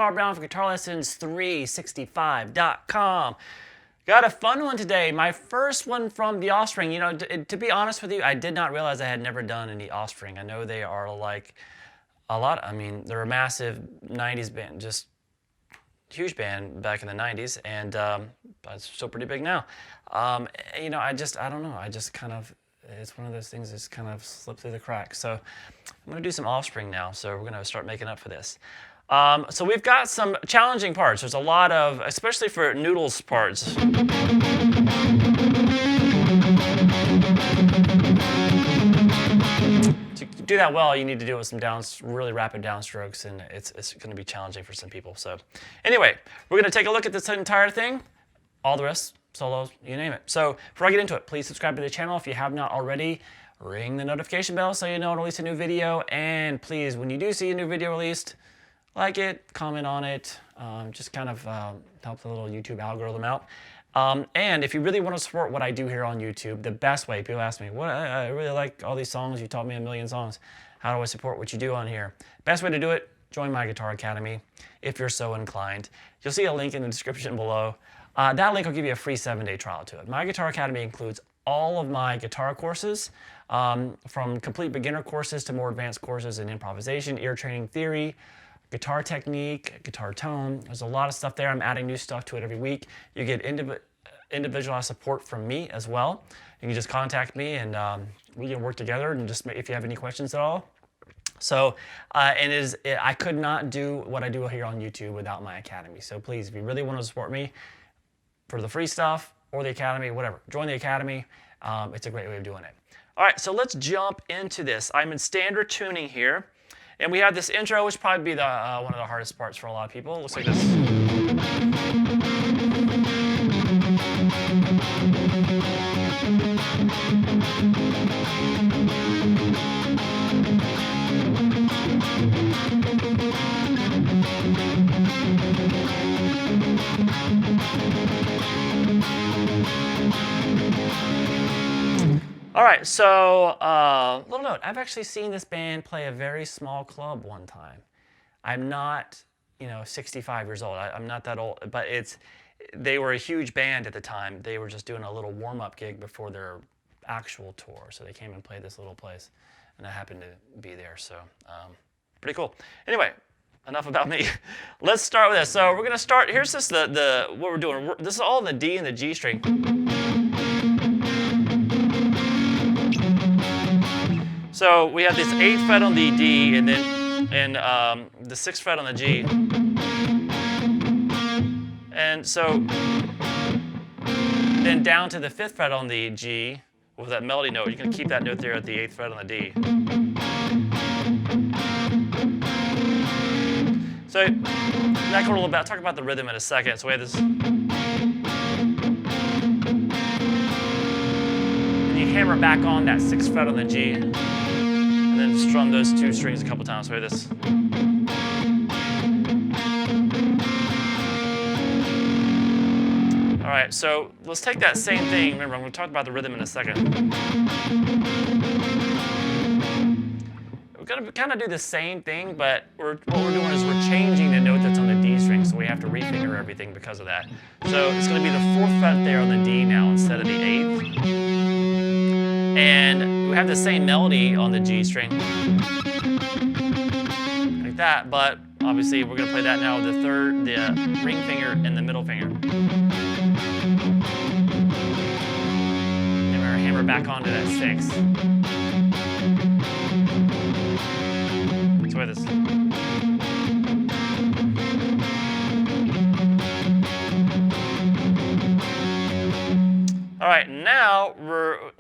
Carl Brown for GuitarLessons365.com. Got a fun one today. My first one from the Offspring. You know, to be honest with you, I did not realize I had never done any Offspring. I know they are like a lot. I mean, they're a massive 90s band, just huge band back in the 90s, and it's still pretty big now. You know, I don't know. I just kind of, it's one of those things that's kind of slipped through the cracks. So I'm going to do some Offspring now. So we're going to start making up for this. So we've got some challenging parts. There's a lot of, especially for Noodles parts. To do that well, you need to do it with some really rapid downstrokes, and it's going to be challenging for some people. So anyway, we're going to take a look at this entire thing, all the rest, solos, you name it. So before I get into it, please subscribe to the channel if you have not already. Ring the notification bell so you know when I release a new video, and please, when you do see a new video released, like it, comment on it, just kind of help the little YouTube algorithm out. And if you really want to support what I do here on YouTube, the best way, people ask me, I really like all these songs, you taught me a million songs. How do I support what you do on here? Best way to do it, join my Guitar Academy if you're so inclined. You'll see a link in the description below. That link will give you a free 7-day trial to it. My Guitar Academy includes all of my guitar courses, from complete beginner courses to more advanced courses in improvisation, ear training theory, guitar technique, guitar tone. There's a lot of stuff there. I'm adding new stuff to it every week. You get individualized support from me as well. You can just contact me, and we can work together, and just if you have any questions at all. So, I could not do what I do here on YouTube without my Academy. So please, if you really want to support me for the free stuff or the Academy, whatever, join the Academy. It's a great way of doing it. All right, so let's jump into this. I'm in standard tuning here. And we have this intro, which probably be the one of the hardest parts for a lot of people. It looks like this. All right, so little note, I've actually seen this band play a very small club one time. I'm not, 65 years old. I'm not that old, but they were a huge band at the time. They were just doing a little warm-up gig before their actual tour. So they came and played this little place, and I happened to be there, so pretty cool. Anyway, enough about me. Let's start with this. So we're gonna start, here's just what we're doing. This is all in the D and the G string. So we have this 8th fret on the D, and then the 6th fret on the G. And so then down to the 5th fret on the G with that melody note. You can keep that note there at the 8th fret on the D. So that chord a little bit. I'll talk about the rhythm in a second. So we have this. And you hammer back on that 6th fret on the G. And then strum those 2 strings a couple times. So we have this. All right, so let's take that same thing. Remember, I'm going to talk about the rhythm in a second. We're going to kind of do the same thing, but what we're doing is we're changing the note that's on the D string, so we have to refinger everything because of that. So it's going to be the 4th fret there on the D now instead of the 8th. And we have the same melody on the G string, like that, but obviously we're going to play that now with the ring finger and the middle finger. And we're going to hammer back onto that 6. So with this. All right, now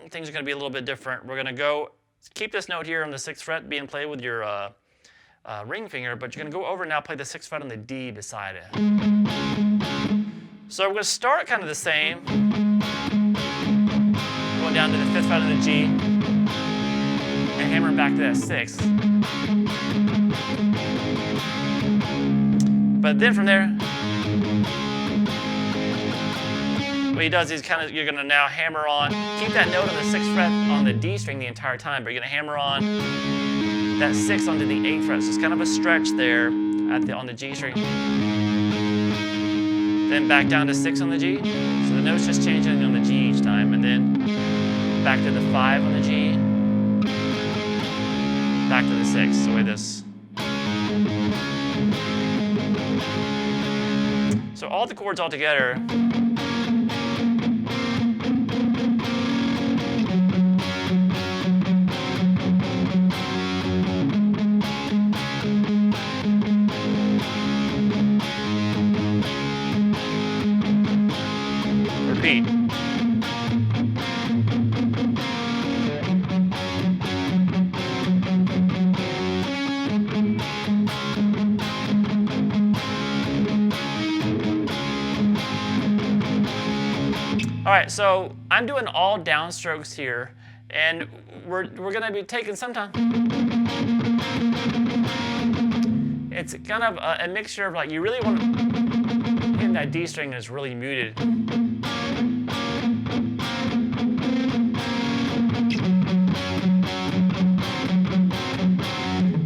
things are going to be a little bit different. We're going to keep this note here on the 6th fret being played with your ring finger, but you're going to go over and now play the 6th fret on the D beside it. So we're going to start kind of the same, going down to the 5th fret on the G, and hammering back to that 6th. But then from there, what he does is you're going to now hammer on, keep that note on the 6th fret on the D string the entire time, but you're going to hammer on that 6 onto the 8th fret. So it's kind of a stretch there on the G string. Then back down to 6 on the G. So the note's just changing on the G each time, and then back to the 5 on the G, back to the 6, the way this. So all the chords all together. Repeat. All right, so I'm doing all downstrokes here, and we're gonna be taking some time. It's kind of a mixture of, like, you really want to hit that D string is really muted.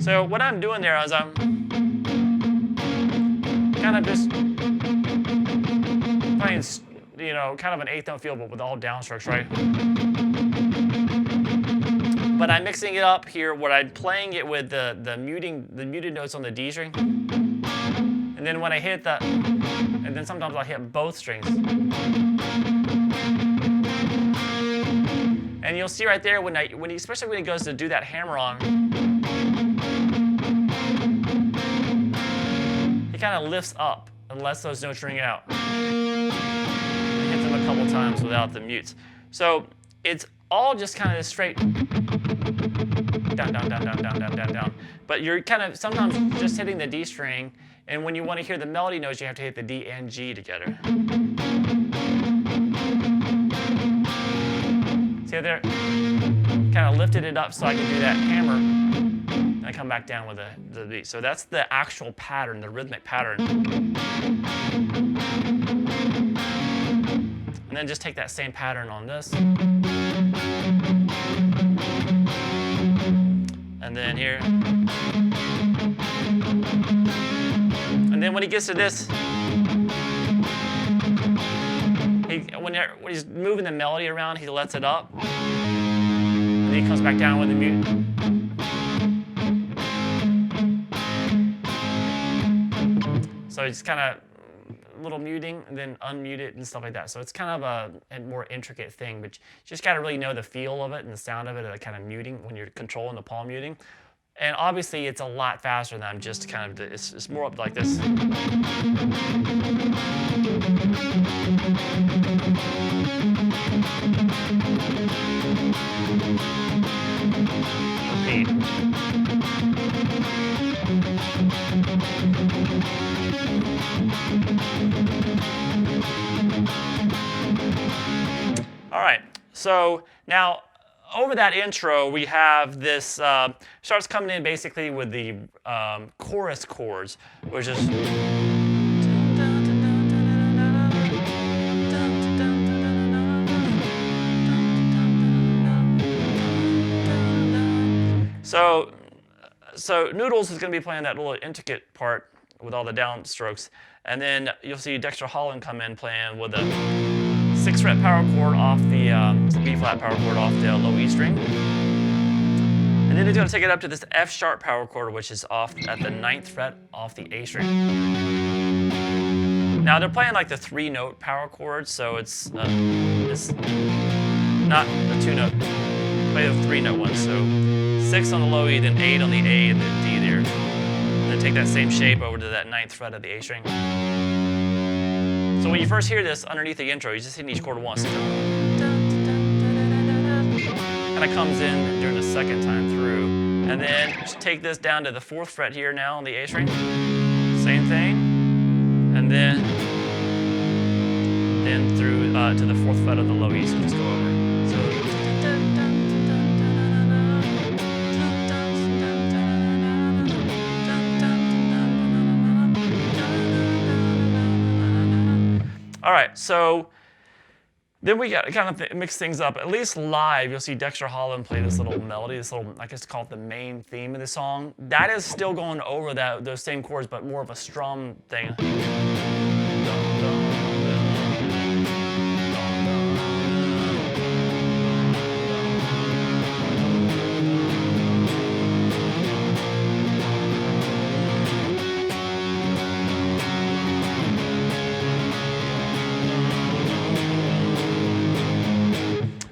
So what I'm doing there is I'm kind of just playing, you know, kind of an eighth note feel, but with all downstrokes, right? But I'm mixing it up here where I'm playing it with the muted notes on the D string. And then when I hit that, and then sometimes I'll hit both strings. And you'll see right there especially when he goes to do that hammer on, he kind of lifts up and lets those notes ring out. And hits them a couple times without the mutes. So it's all just kind of straight down, down, down, down, down, down, down, down. But you're kind of sometimes just hitting the D string, and when you want to hear the melody notes, you have to hit the D and G together. See there? Kind of lifted it up so I can do that hammer, and I come back down with the beat. So that's the actual pattern, the rhythmic pattern. And then just take that same pattern on this. And then here. And then when he gets to this, when he's moving the melody around, he lets it up. And then he comes back down with the mute. So it's kind of a little muting and then unmute it and stuff like that. So it's kind of a more intricate thing, but you just got to really know the feel of it and the sound of it, the kind of muting when you're controlling the palm muting. And obviously it's a lot faster than I'm just kind of, it's more up like this. Repeat. All right, so now over that intro, we have this, starts coming in basically with the chorus chords, which is. So Noodles is going to be playing that little intricate part with all the downstrokes, and then you'll see Dexter Holland come in playing with a 6th fret power chord off the B flat power chord off the low E string. And then he's going to take it up to this F sharp power chord, which is off at the 9th fret off the A string. Now they're playing like the 3-note power chord, so it's not the 2-note, play the 3-note one. So 6 on the low E, then 8 on the A, and then D there. And then take that same shape over to that 9th fret of the A string. So when you first hear this underneath the intro, you just hit each chord once. Kind of comes in during the second time through. And then just take this down to the 4th fret here now on the A string. Same thing. And then through to the 4th fret of the low E, so just go over. So. All right, so Then we got kind of mix things up. At least live, you'll see Dexter Holland play this little melody, this little, I guess call it the main theme of the song. That is still going over those same chords, but more of a strum thing.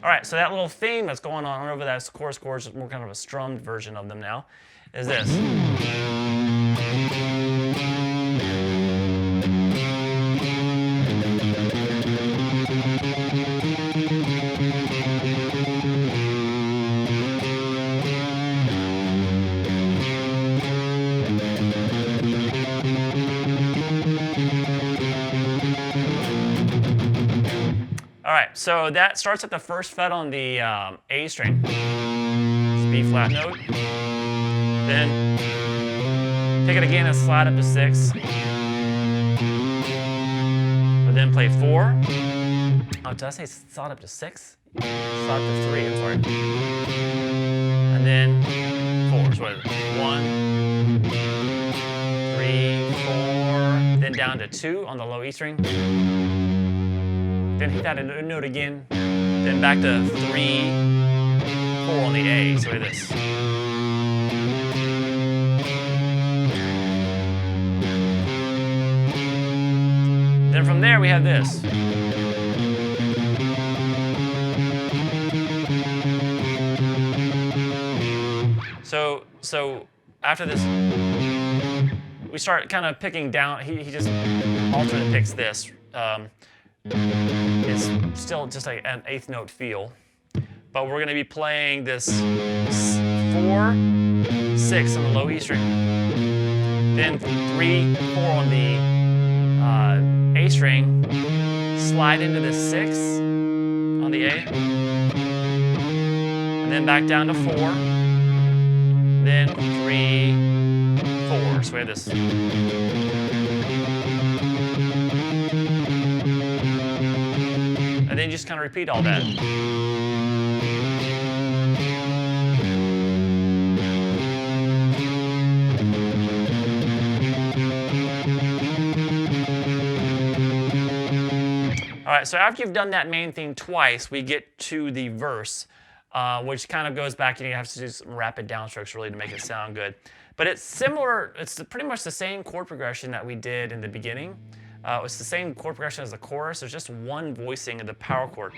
All right, so that little theme that's going on over that chorus chords, more kind of a strummed version of them now, is this. All right, so that starts at the first fret on the A string, it's B flat note. Then take it again and slide up to 6. But then play 4. Oh, did I say slide up to 6? Slide up to 3, I'm sorry. And then 4, so 1, 3, 4, then down to 2 on the low E string. Then hit that note again, then back to 3, 4 on the A, so like this. Then from there we have this. So after this, we start kind of picking down, he just alternate picks this. It's still just like an 8th note feel, but we're going to be playing this 4, 6 on the low E string, then 3, 4 on the A string, slide into the 6 on the A, and then back down to 4, then 3, 4. So we have this. And then you just kind of repeat all that. All right, so after you've done that main theme twice, we get to the verse, which kind of goes back and you have to do some rapid downstrokes really to make it sound good. But it's similar, it's pretty much the same chord progression that we did in the beginning. It's the same chord progression as the chorus. There's just one voicing of the power chord.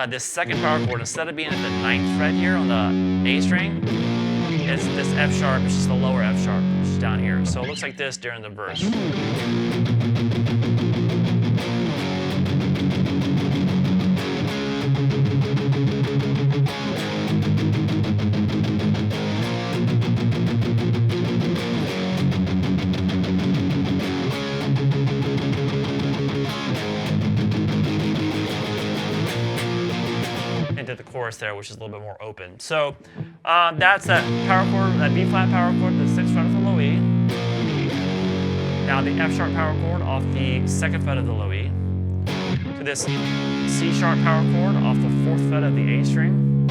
This second power chord, instead of being at the 9th fret here on the A string, is this F sharp. It's just the lower F sharp, which is down here. So it looks like this during the verse. Into the chorus there, which is a little bit more open. So that's that power chord, that B flat power chord, the 6th fret of the low E. Now the F sharp power chord off the 2nd fret of the low E. To this C sharp power chord off the 4th fret of the A string,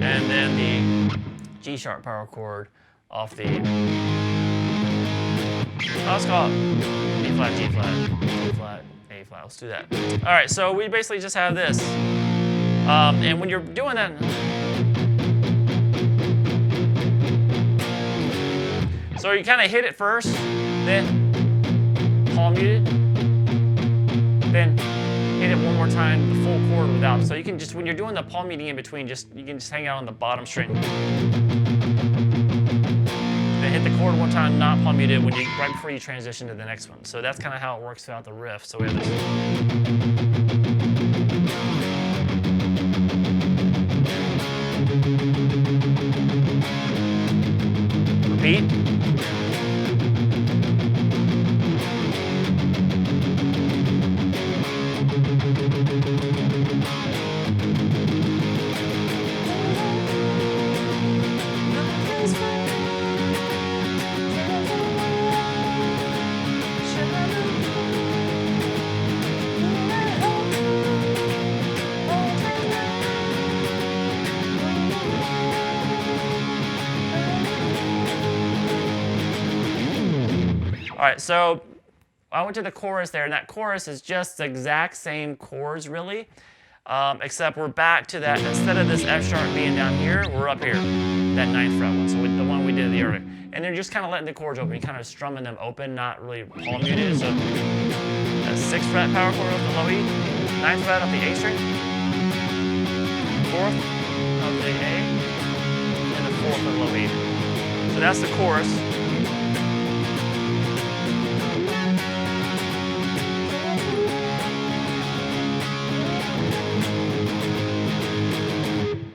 and then the G sharp power chord off the. Let's call it B flat, G flat, A flat, A flat. Let's do that. All right, so we basically just have this. And when you're doing that, so you kind of hit it first, then palm mute it, then hit it one more time, the full chord without. So you can just, when you're doing the palm muting in between, you can just hang out on the bottom string. Then hit the chord one time, not palm muted, right before you transition to the next one. So that's kind of how it works throughout the riff. So we have this. Repeat. All right, so I went to the chorus there, and that chorus is just the exact same chords, really, except we're back to that. Instead of this F sharp being down here, we're up here, that 9th fret one, so with the one we did the earlier. And they're just kind of letting the chords open, you're kind of strumming them open, not really palm muted. So a 6th fret power chord off the low E, 9th fret off the A string, 4th of the A, and the 4th of the low E. So that's the chorus.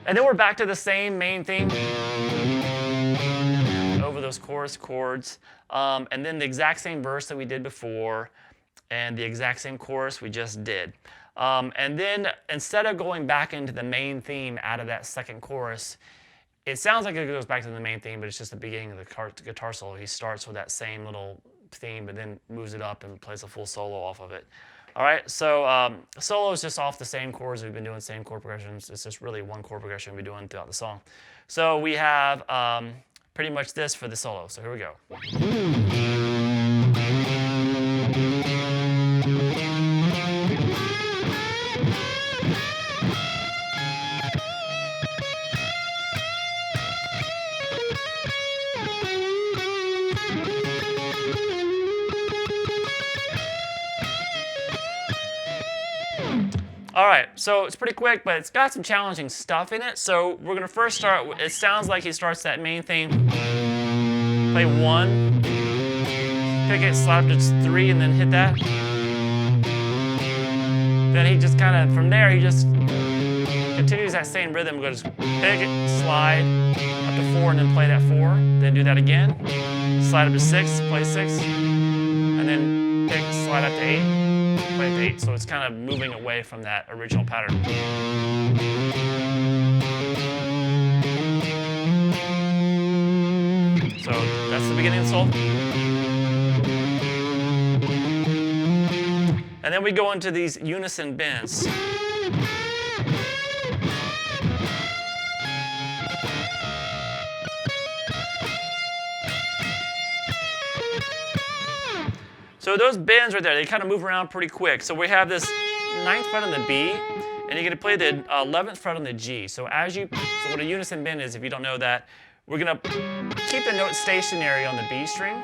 And then we're back to the same main theme over those chorus chords. And then the exact same verse that we did before and the exact same chorus we just did. And then instead of going back into the main theme out of that second chorus, it sounds like it goes back to the main theme, but it's just the beginning of the guitar solo. He starts with that same little theme, but then moves it up and plays a full solo off of it. All right, so solo is just off the same chords we've been doing, same chord progressions. It's just really one chord progression we've been doing throughout the song. So we have pretty much this for the solo. So here we go. All right, so it's pretty quick, but it's got some challenging stuff in it. So we're gonna first start, it sounds like he starts that main theme, play 1, pick it, slide up to 3, and then hit that. Then he just kind of, from there, he just continues that same rhythm, goes pick it, slide up to 4, and then play that 4. Then do that again, slide up to 6, play 6, and then pick, slide up to 8. Play at 8, so it's kind of moving away from that original pattern. So that's the beginning of the solo. And then we go into these unison bends. So those bends right there, they kind of move around pretty quick. So we have this 9th fret on the B, and you're gonna play the 11th fret on the G. So so what a unison bend is, if you don't know that, we're gonna keep the note stationary on the B string,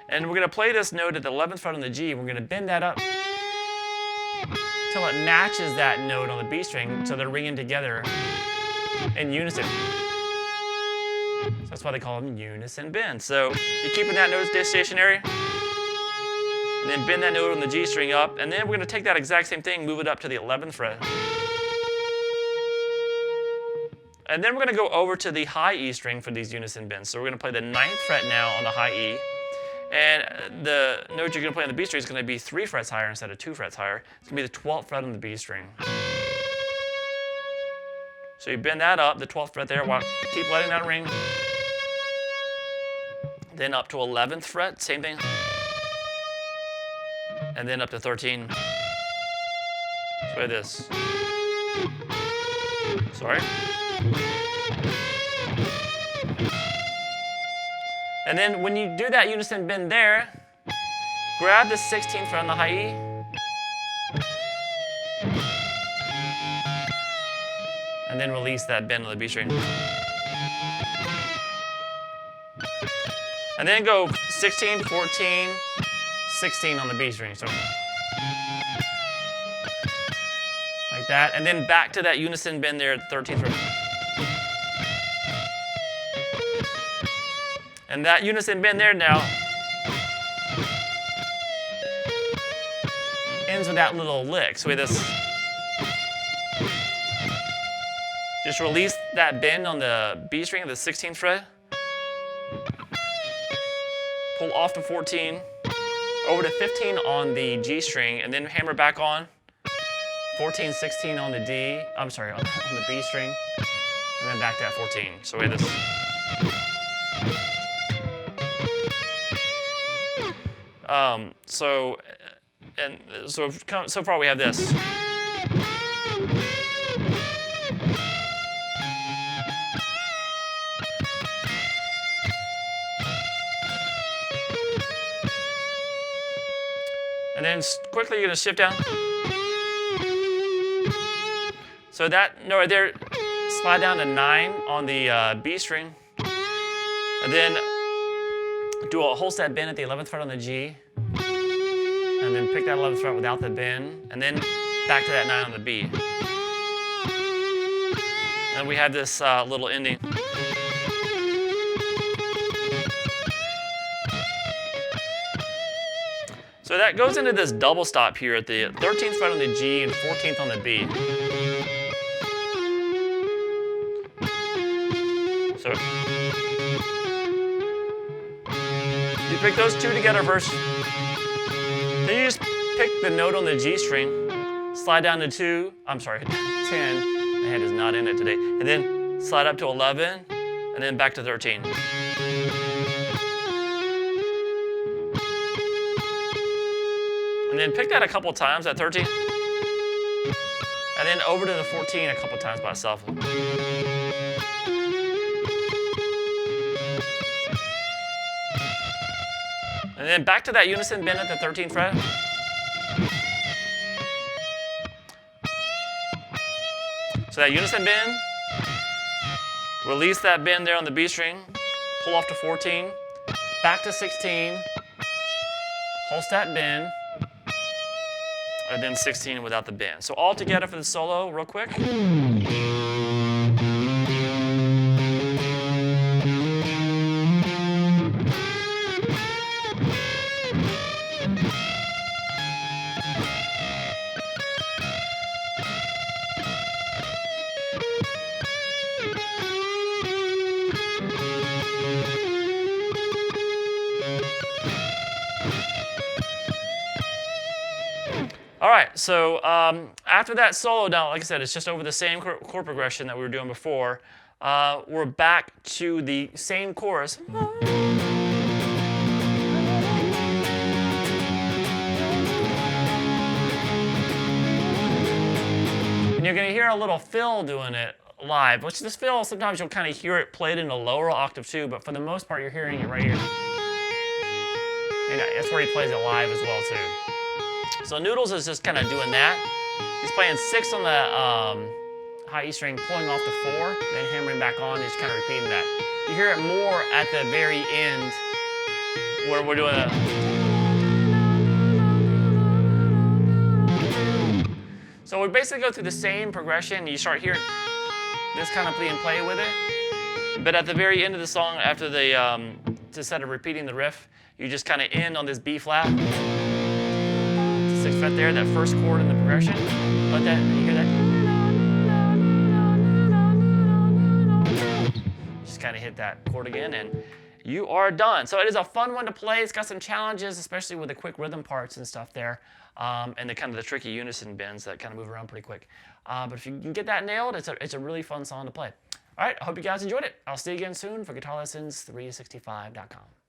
and we're gonna play this note at the 11th fret on the G, and we're gonna bend that up till it matches that note on the B string, so they're ringing together in unison. So that's why they call them unison bends. So you're keeping that note stationary, and then bend that note on the G string up, and then we're going to take that exact same thing, move it up to the 11th fret. And then we're going to go over to the high E string for these unison bends. So we're going to play the 9th fret now on the high E, and the note you're going to play on the B string is going to be 3 frets higher instead of 2 frets higher. It's going to be the 12th fret on the B string. So you bend that up, the 12th fret there, keep letting that ring. Then up to 11th fret, same thing. And then up to 13. Let's play this. Sorry. And then when you do that unison bend there, grab the 16th fret on the high E. And then release that bend on the B string. And then go 16, 14, 16 on the B string. So like that. And then back to that unison bend there at 13th fret. And that unison bend there now ends with that little lick. So we have this. Just release that bend on the B string of the 16th fret. Pull off to 14, over to 15 on the G string, and then hammer back on. 14, 16 on the D, I'm sorry, on the B string, and then back to that 14. So we have this. So far we have this. then quickly you're going to shift down. So that note right there, slide down to 9 on the B string, and then do a whole step bend at the 11th fret on the G, and then pick that 11th fret without the bend, and then back to that 9 on the B. And we have this little ending. So that goes into this double stop here at the 13th fret on the G and 14th on the B. So you pick those two together first. Then you just pick the note on the G string, slide down to 10. My hand is not in it today. And then slide up to 11, and then back to 13. And then pick that a couple times at 13. And then over to the 14 a couple times by itself. And then back to that unison bend at the 13th fret. So that unison bend, release that bend there on the B string, pull off to 14, back to 16, hold that bend, and then 16 without the bend. So all together for the solo, real quick. All right, so after that solo down, like I said, it's just over the same chord progression that we were doing before. We're back to the same chorus. And you're going to hear a little fill doing it live, which this fill, sometimes you'll kind of hear it played in a lower octave too, but for the most part, you're hearing it right here. And that's where he plays it live as well too. So Noodles is just kind of doing that. He's playing 6 on the high E string, pulling off the 4, then hammering back on, just kind of repeating that. You hear it more at the very end where we're doing a... So we basically go through the same progression. You start hearing this kind of play with it. But at the very end of the song, after the, instead of repeating the riff, you just kind of end on this B flat. 6th fret there, that first chord in the progression. Let that, you hear that? Just kind of hit that chord again, and you are done. So it is a fun one to play. It's got some challenges, especially with the quick rhythm parts and stuff there, and the kind of the tricky unison bends that kind of move around pretty quick. But if you can get that nailed, it's a really fun song to play. All right, I hope you guys enjoyed it. I'll see you again soon for guitarlessons365.com.